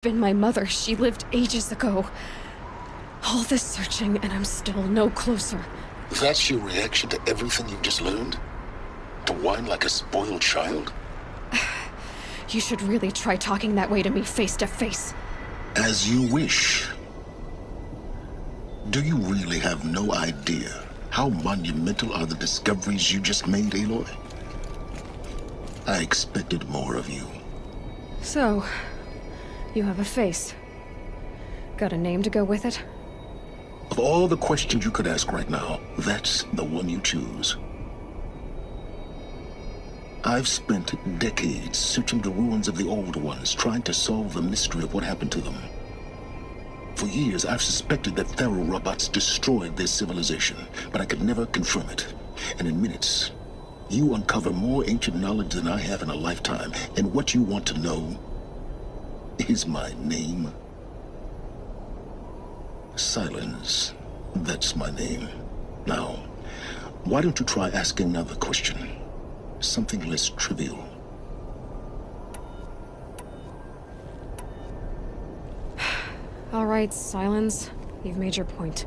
been my mother. She lived ages ago. All this searching, and I'm still no closer. That's your reaction to everything you've just learned? To whine like a spoiled child? You should really try talking that way to me face to face. As you wish. Do you really have no idea how monumental are the discoveries you just made, Aloy? I expected more of you. So, you have a face. Got a name to go with it? Of all the questions you could ask right now, that's the one you choose. I've spent decades searching the ruins of the old ones, trying to solve the mystery of what happened to them. For years, I've suspected that Thero robots destroyed their civilization, but I could never confirm it. And in minutes, you uncover more ancient knowledge than I have in a lifetime, and what you want to know is my name. Silence. That's my name. Now, why don't you try asking another question? Something less trivial. All right, Silence. You've made your point.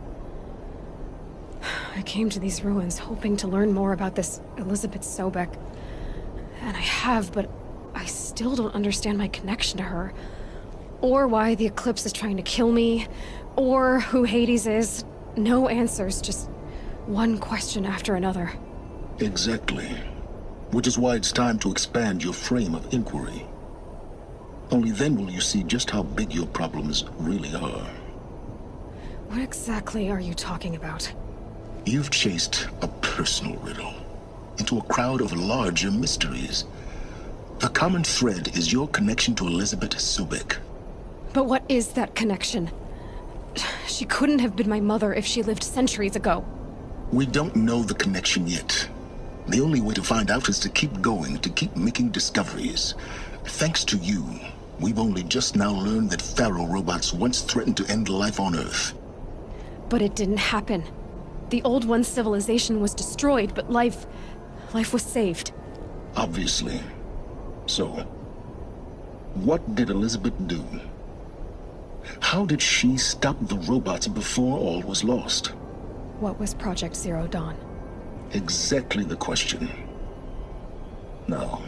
I came to these ruins hoping to learn more about this Elizabeth Sobek. And I have, but I still don't understand my connection to her. Or why the Eclipse is trying to kill me. Or who Hades is. No answers, just one question after another. Exactly. Which is why it's time to expand your frame of inquiry. Only then will you see just how big your problems really are. What exactly are you talking about? You've chased a personal riddle into a crowd of larger mysteries. The common thread is your connection to Elizabeth Sobek. But what is that connection? She couldn't have been my mother if she lived centuries ago. We don't know the connection yet. The only way to find out is to keep going, to keep making discoveries. Thanks to you, we've only just now learned that Thero robots once threatened to end life on Earth. But it didn't happen. The Old One's civilization was destroyed, but life was saved. Obviously. So, what did Elizabeth do? How did she stop the robots before all was lost? What was Project Zero Dawn? Exactly the question. Now,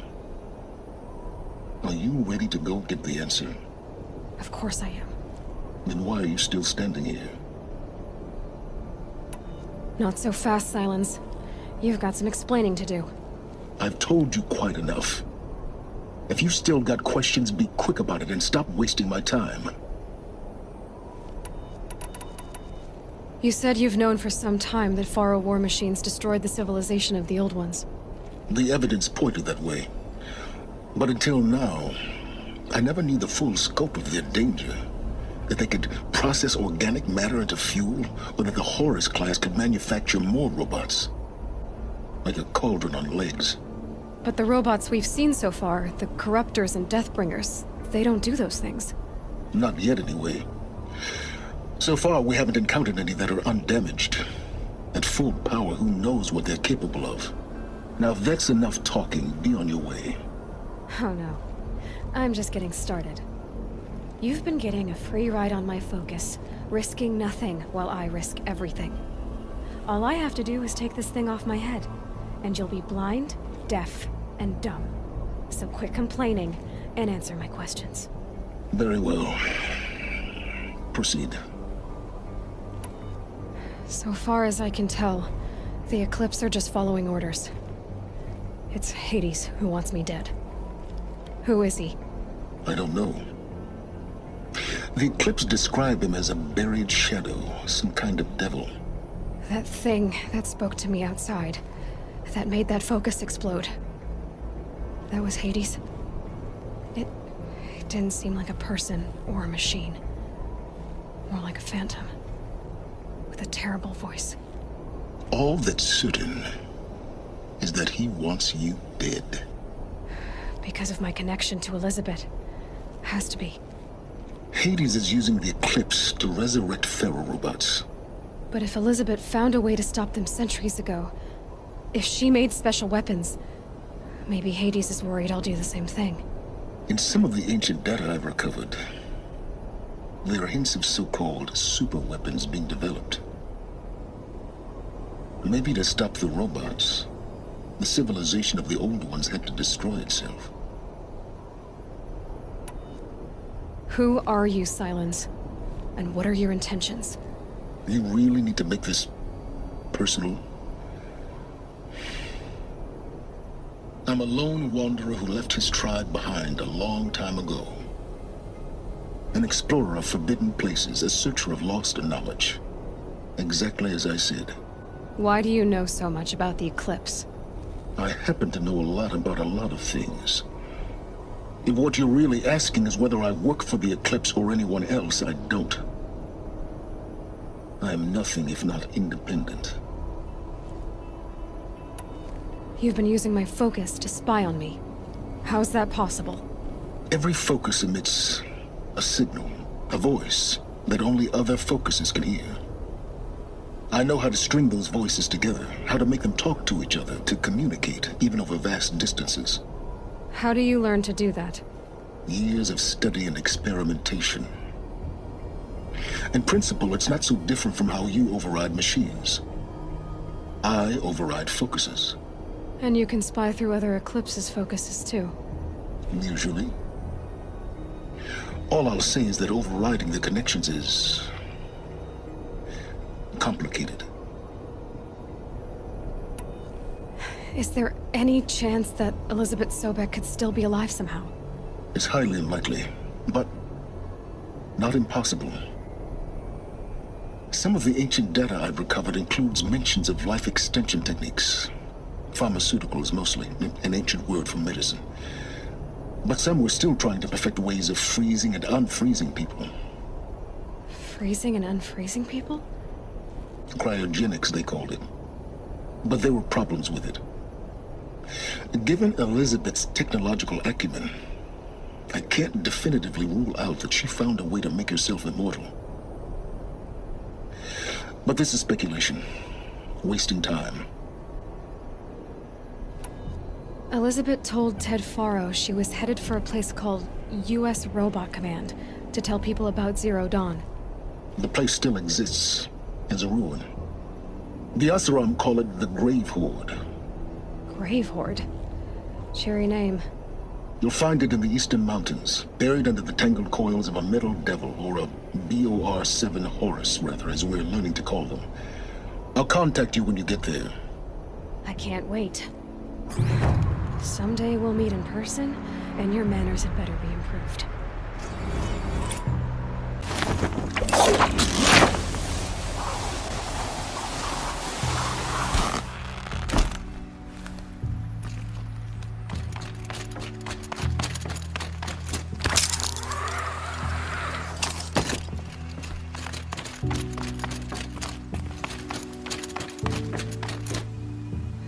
are you ready to go get the answer? Of course I am. Then why are you still standing here? Not so fast, Silence. You've got some explaining to do. I've told you quite enough. If you still got questions, be quick about it and stop wasting my time. You said you've known for some time that Faro war machines destroyed the civilization of the Old Ones. The evidence pointed that way. But until now, I never knew the full scope of their danger. That they could process organic matter into fuel, or that the Horus class could manufacture more robots. Like a cauldron on legs. But the robots we've seen so far, the Corruptors and Deathbringers, they don't do those things. Not yet, anyway. So far, we haven't encountered any that are undamaged. At full power, who knows what they're capable of? Now, if that's enough talking, be on your way. Oh no. I'm just getting started. You've been getting a free ride on my focus, risking nothing while I risk everything. All I have to do is take this thing off my head, and you'll be blind, deaf, and dumb. So quit complaining and answer my questions. Very well. Proceed. So far as I can tell, the Eclipse are just following orders. It's Hades who wants me dead. Who is he? I don't know. The Eclipse described him as a buried shadow, some kind of devil. That thing that spoke to me outside, that made that focus explode. That was Hades. It didn't seem like a person or a machine. More like a phantom. With a terrible voice. All that's certain is that he wants you dead. Because of my connection to Elizabeth. Has to be. Hades is using the Eclipse to resurrect Thero robots. But if Elizabeth found a way to stop them centuries ago, if she made special weapons, maybe Hades is worried I'll do the same thing. In some of the ancient data I've recovered, there are hints of so-called super weapons being developed. Maybe to stop the robots, the civilization of the old ones had to destroy itself. Who are you, Silence? And what are your intentions? You really need to make this personal? I'm a lone wanderer who left his tribe behind a long time ago. An explorer of forbidden places, a searcher of lost knowledge. Exactly as I said. Why do you know so much about the eclipse? I happen to know a lot about a lot of things. If what you're really asking is whether I work for the Eclipse or anyone else, I don't. I am nothing if not independent. You've been using my focus to spy on me. How's that possible? Every focus emits a signal, a voice that only other focuses can hear. I know how to string those voices together, how to make them talk to each other, to communicate, even over vast distances. How do you learn to do that? Years of study and experimentation. In principle, it's not so different from how you override machines. I override focuses. And you can spy through other Eclipse's focuses too. Usually. All I'll say is that overriding the connections is complicated. Is there any chance that Elizabeth Sobek could still be alive somehow? It's highly unlikely, but not impossible. Some of the ancient data I've recovered includes mentions of life extension techniques. Pharmaceuticals, mostly, an ancient word for medicine. But some were still trying to perfect ways of freezing and unfreezing people. Freezing and unfreezing people? Cryogenics, they called it. But there were problems with it. Given Elizabeth's technological acumen, I can't definitively rule out that she found a way to make herself immortal. But this is speculation. Wasting time. Elizabeth told Ted Faro she was headed for a place called U.S. Robot Command to tell people about Zero Dawn. The place still exists as a ruin. The Asaram call it the Grave Horde. Grave Horde? Cheery name. You'll find it in the Eastern Mountains, buried under the tangled coils of a metal devil, or a BOR-7 Horus, rather, as we're learning to call them. I'll contact you when you get there. I can't wait. Someday we'll meet in person, and your manners had better be improved.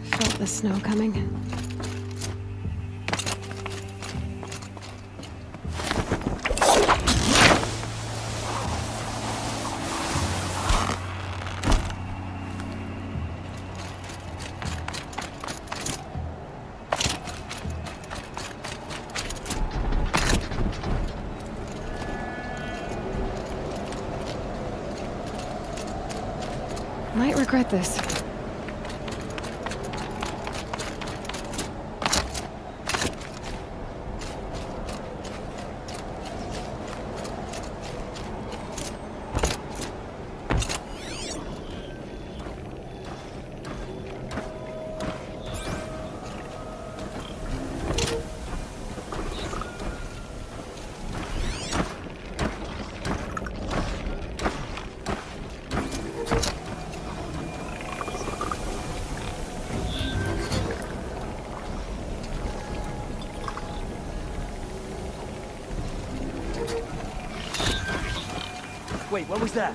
Felt the snow coming. Might regret this. Wait, what was that?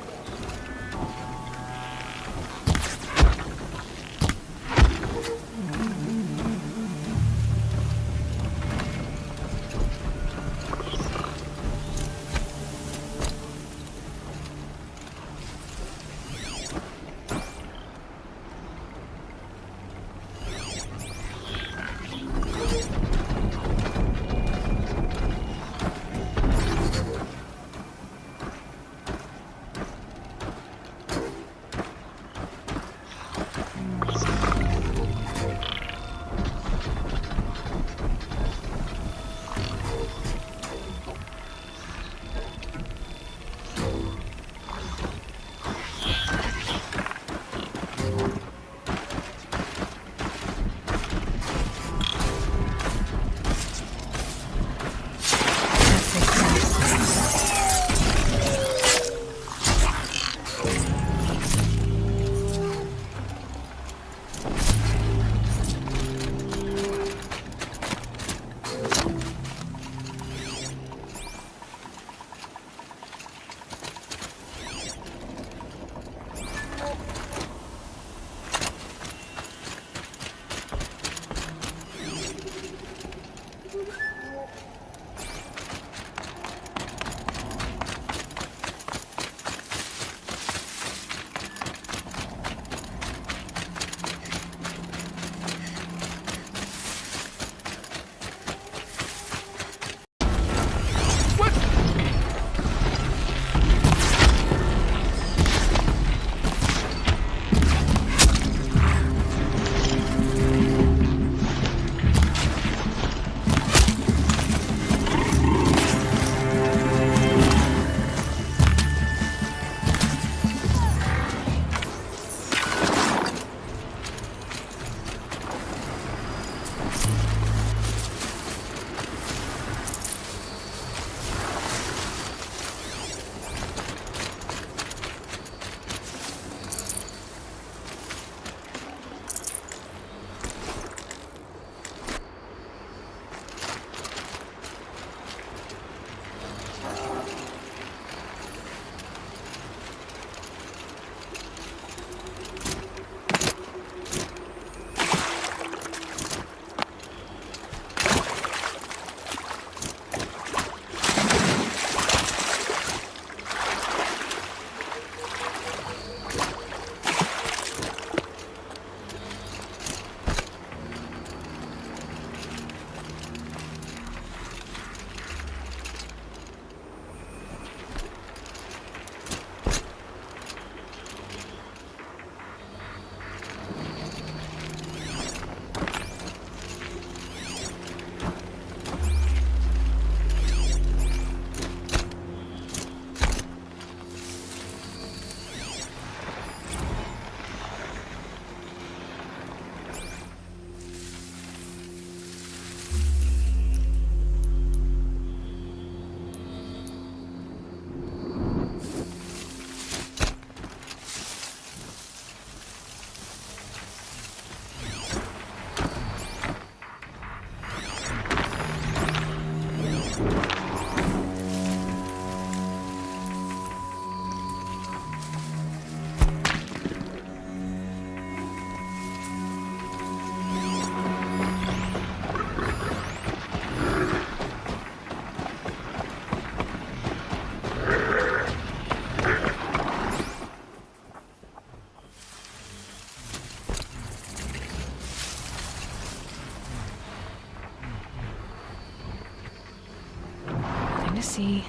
see.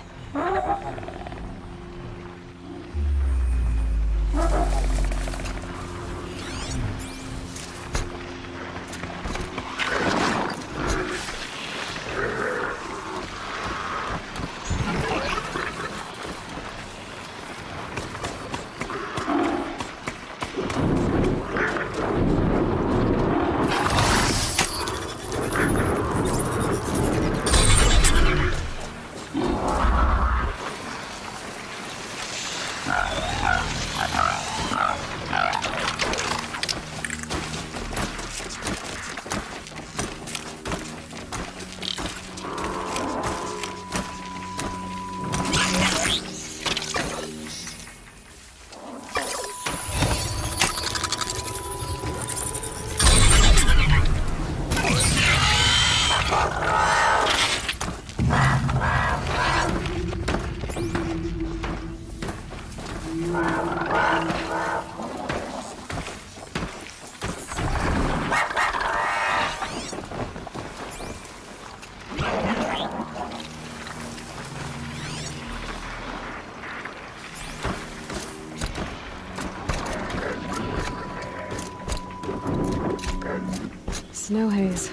Snow haze.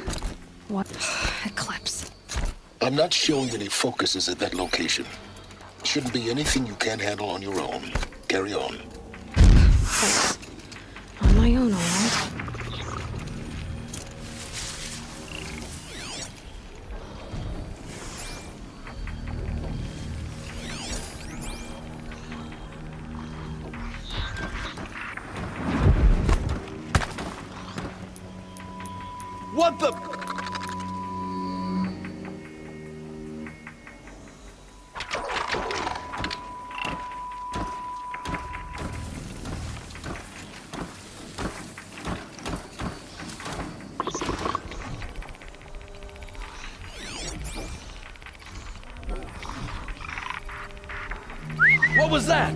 What? Eclipse. I'm not showing any focuses at that location. Shouldn't be anything you can't handle on your own. Carry on. Thanks. On my own, all right. What the? What was that?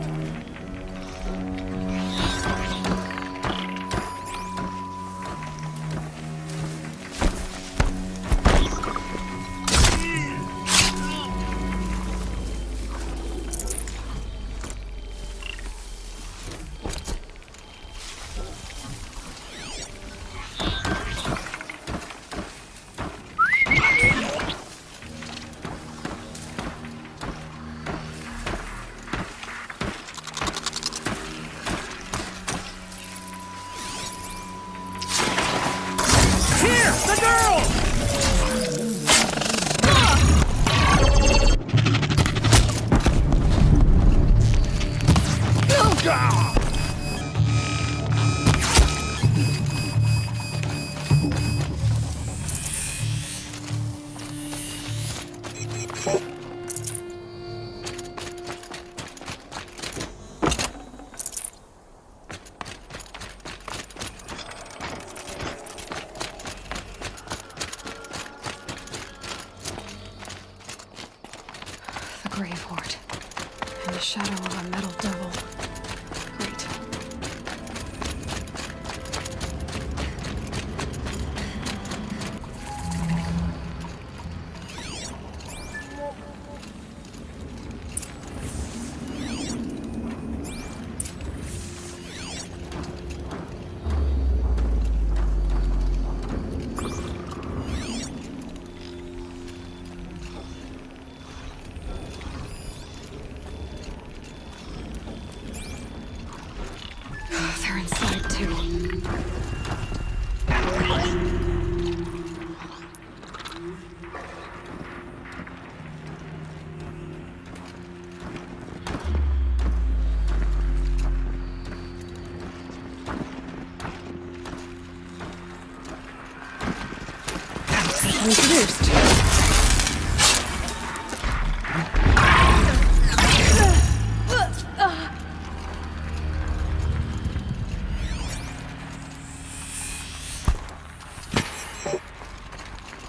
The girl! The grave hoard. And the shadow of a metal devil. Great. They're inside, too. Introduced.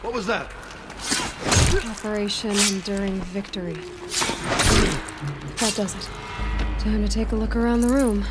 What was that? Operation Enduring Victory. That does it. Time to take a look around the room.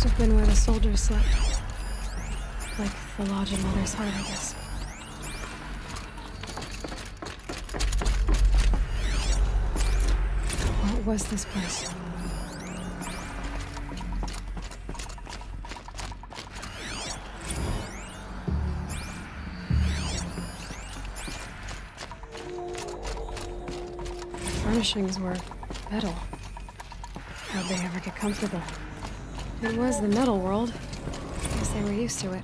Must have been where the soldiers slept. Like the lodge in Mother's Heart, I guess. What was this place? Furnishings were metal. How'd they ever get comfortable? It was the metal world. Guess they were used to it.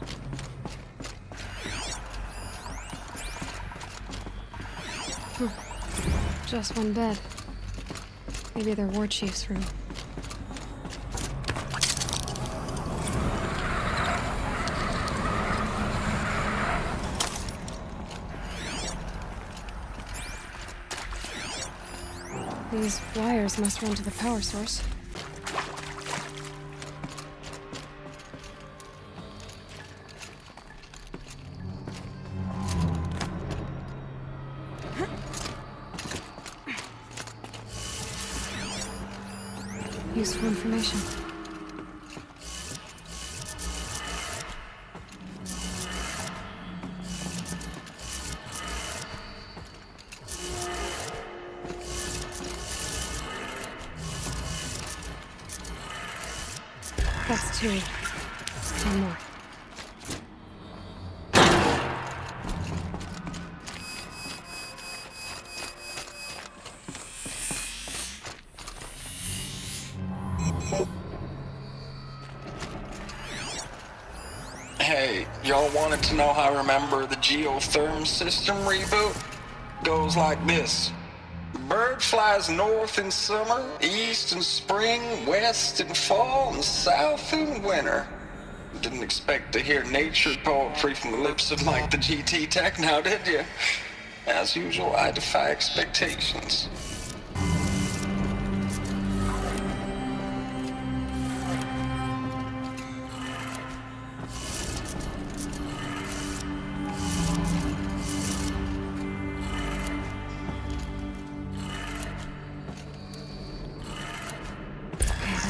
Just one bed. Maybe their war chief's room. These wires must run to the power source. Useful information. That's two. One more. Hey, y'all wanted to know how I remember the geotherm system reboot? Goes like this. Bird flies north in summer, east in spring, west in fall, and south in winter. Didn't expect to hear nature poetry from the lips of Mike the GT Tech now, did you? As usual, I defy expectations.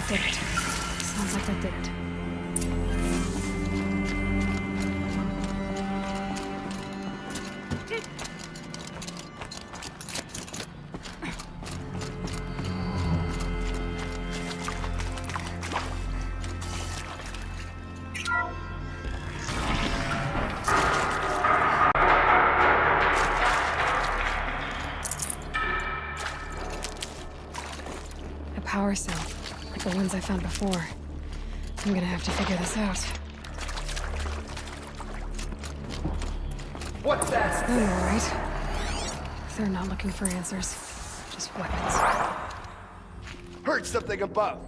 Did it. Sounds like that did it. A power cell. Like the ones I found before. I'm gonna have to figure this out. What's that? Them, all right. They're not looking for answers. Just weapons. Heard something above.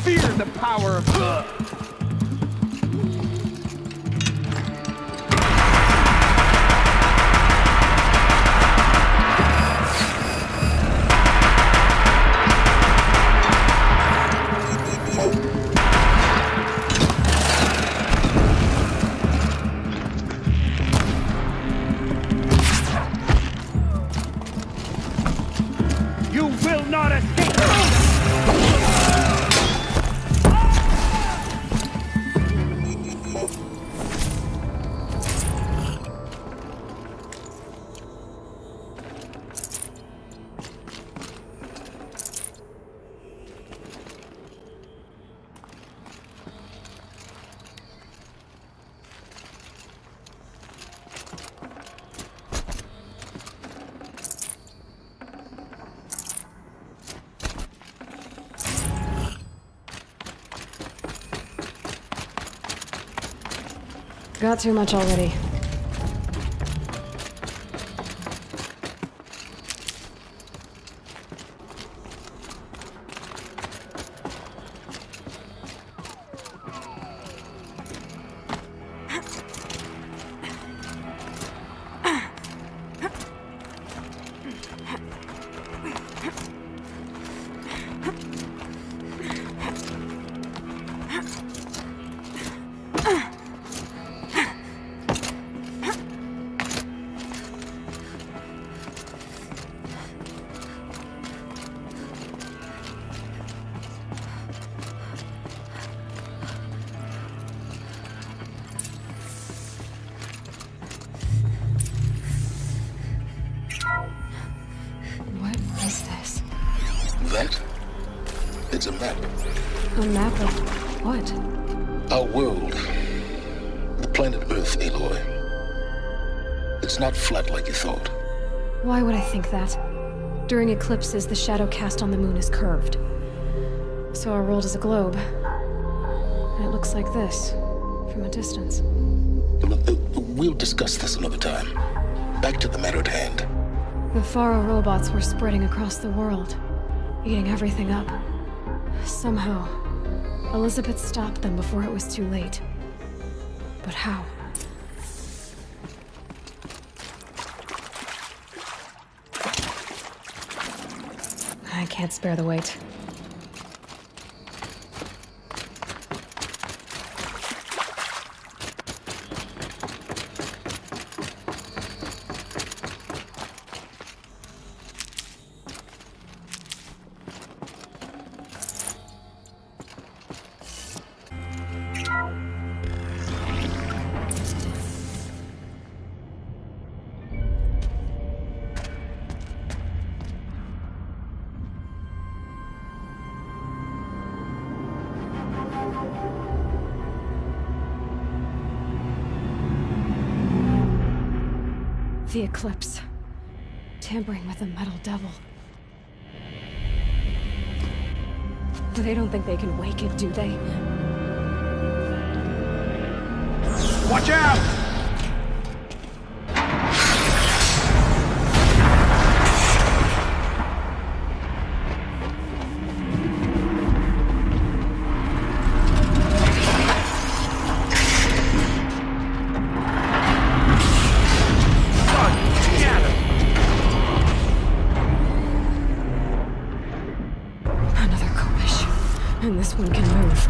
Fear the power of love. not escape! Got too much already. What is this? That? It's a map. A map of what? Our world. The planet Earth, Aloy. It's not flat like you thought. Why would I think that? During eclipses, the shadow cast on the moon is curved. So our world is a globe. And it looks like this, from a distance. We'll discuss this another time. Back to the matter at hand. The Faro robots were spreading across the world, eating everything up. Somehow, Elizabeth stopped them before it was too late. But how? I can't spare the weight. The eclipse. Tampering with the metal devil. They don't think they can wake it, do they? Watch out! Another Kopish. And this one can move.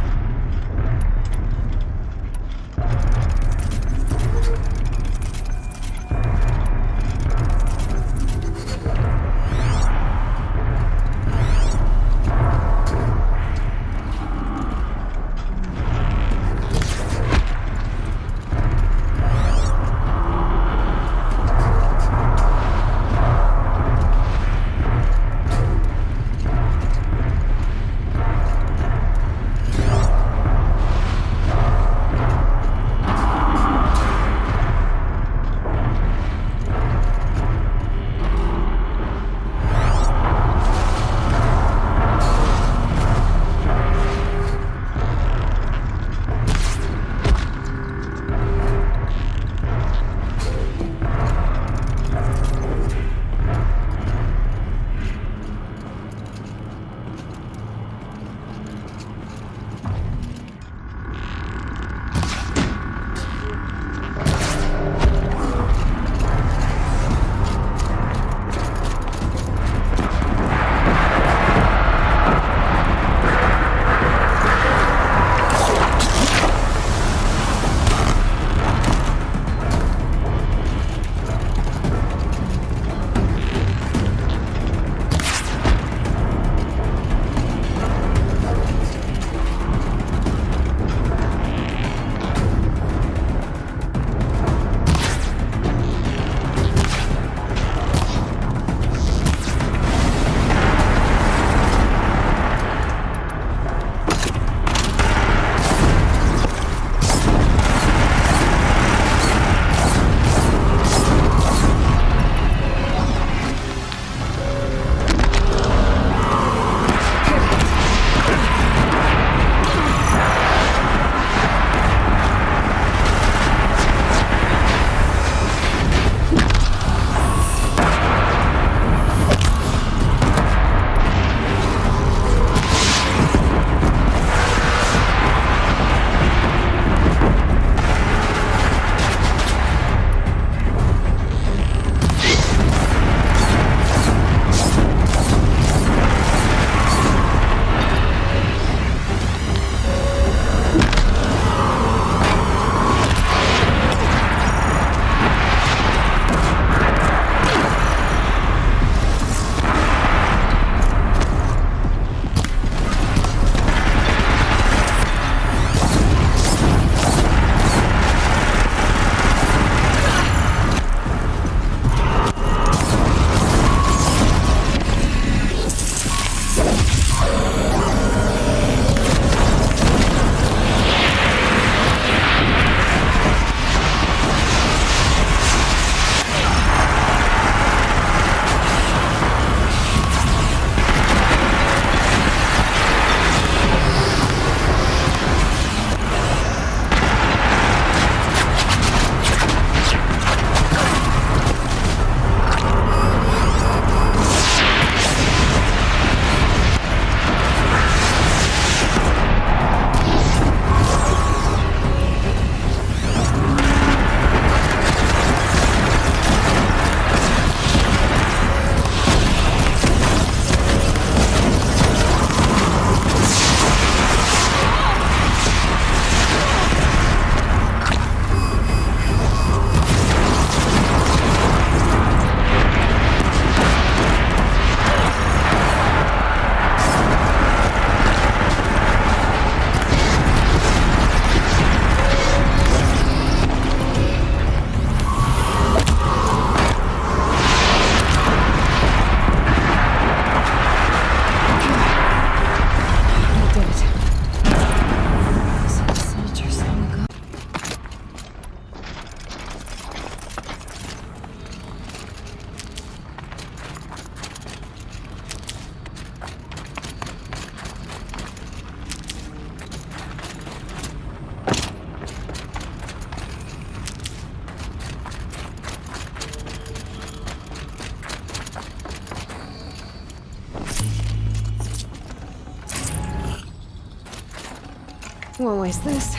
Won't waste this.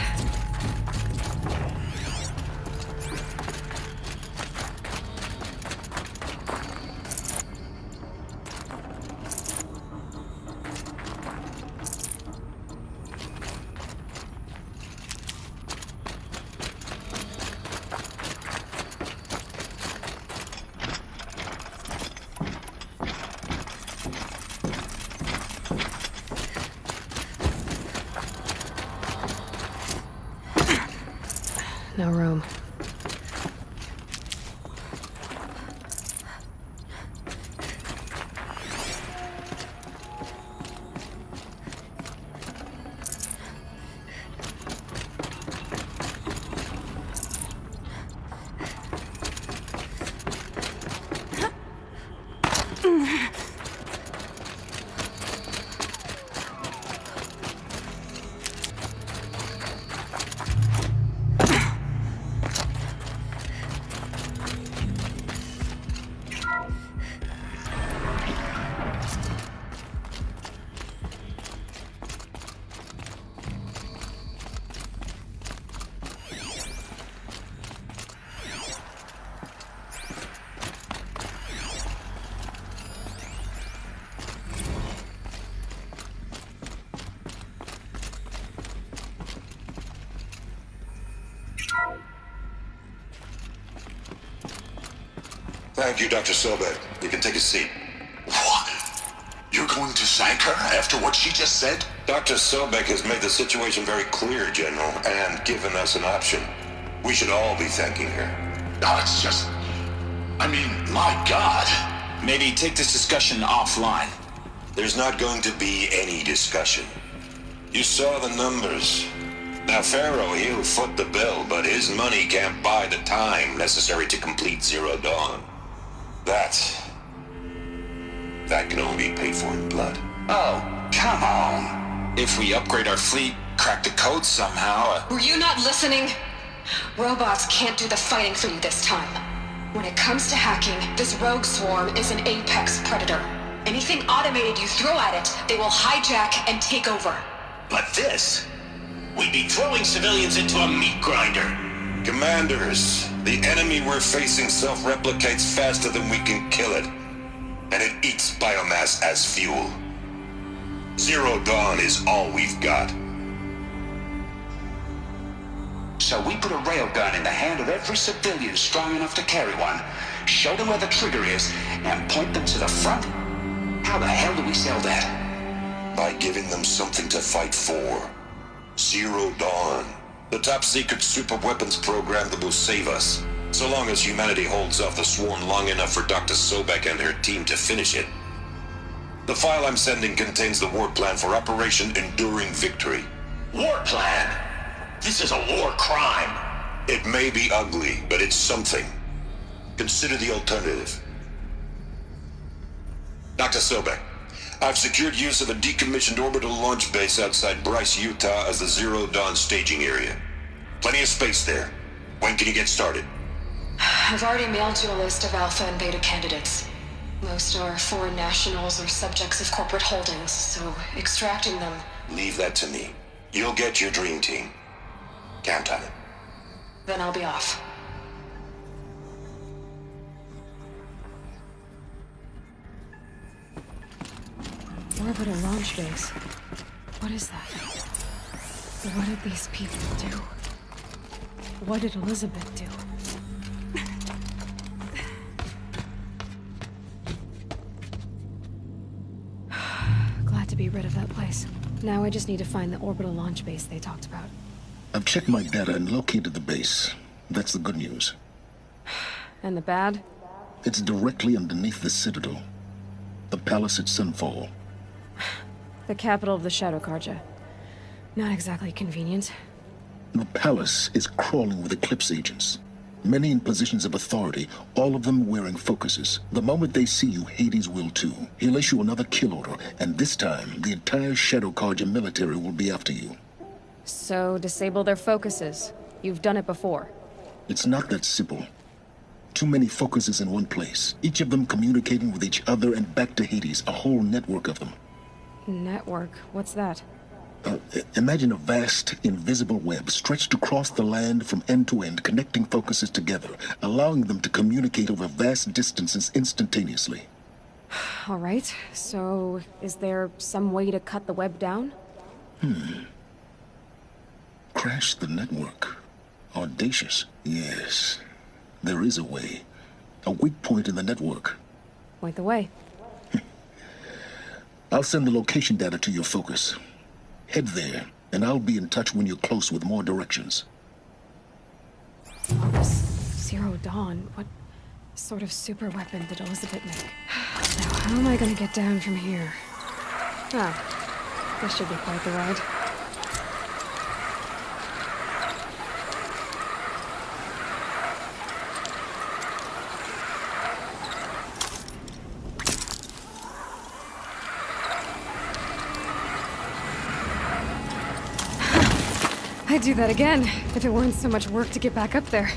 No room. Thank you, Dr. Sobek. You can take a seat. What? You're going to thank her after what she just said? Dr. Sobek has made the situation very clear, General, and given us an option. We should all be thanking her. No, it's just... I mean, my God. Maybe take this discussion offline. There's not going to be any discussion. You saw the numbers. Now, Pharaoh, he'll foot the bill, but his money can't buy the time necessary to complete Zero Dawn. That can only be paid for in blood. Oh, come on. If we upgrade our fleet, crack the code somehow... Were you not listening? Robots can't do the fighting for you this time. When it comes to hacking, this rogue swarm is an apex predator. Anything automated you throw at it, they will hijack and take over. But this... We'd be throwing civilians into a meat grinder. Commanders, the enemy we're facing self-replicates faster than we can kill it. And it eats biomass as fuel. Zero Dawn is all we've got. So we put a railgun in the hand of every civilian strong enough to carry one, show them where the trigger is, and point them to the front? How the hell do we sell that? By giving them something to fight for. Zero Dawn. The top-secret super-weapons program that will save us. So long as humanity holds off the swarm long enough for Dr. Sobek and her team to finish it. The file I'm sending contains the war plan for Operation Enduring Victory. War plan? This is a war crime. It may be ugly, but it's something. Consider the alternative. Dr. Sobek, I've secured use of a decommissioned orbital launch base outside Bryce, Utah as the Zero Dawn staging area. Plenty of space there. When can you get started? I've already mailed you a list of alpha and beta candidates. Most are foreign nationals or subjects of corporate holdings, so extracting them... Leave that to me. You'll get your dream team. Count on it. Then I'll be off. Orbital launch base. What is that? What did these people do? What did Elizabeth do? Glad to be rid of that place. Now I just need to find the orbital launch base they talked about. I've checked my data and located the base. That's the good news. And the bad? It's directly underneath the Citadel. The palace at Sunfall. The capital of the Shadow Carja. Not exactly convenient. The palace is crawling with Eclipse agents. Many in positions of authority, all of them wearing focuses. The moment they see you, Hades will too. He'll issue another kill order, and this time, the entire Shadow Carja military will be after you. So, disable their focuses. You've done it before. It's not that simple. Too many focuses in one place, each of them communicating with each other and back to Hades, a whole network of them. Network? What's that? Imagine a vast, invisible web stretched across the land from end to end, connecting focuses together, allowing them to communicate over vast distances instantaneously. All right, so is there some way to cut the web down? Crash the network. Audacious. Yes, there is a way. A weak point in the network. Point the way. I'll send the location data to your focus. Head there, and I'll be in touch when you're close with more directions. All this Zero Dawn, what sort of super weapon did Elizabeth make? Now, how am I gonna get down from here? Ah, this should be quite the ride. I'd do that again, if it weren't so much work to get back up there.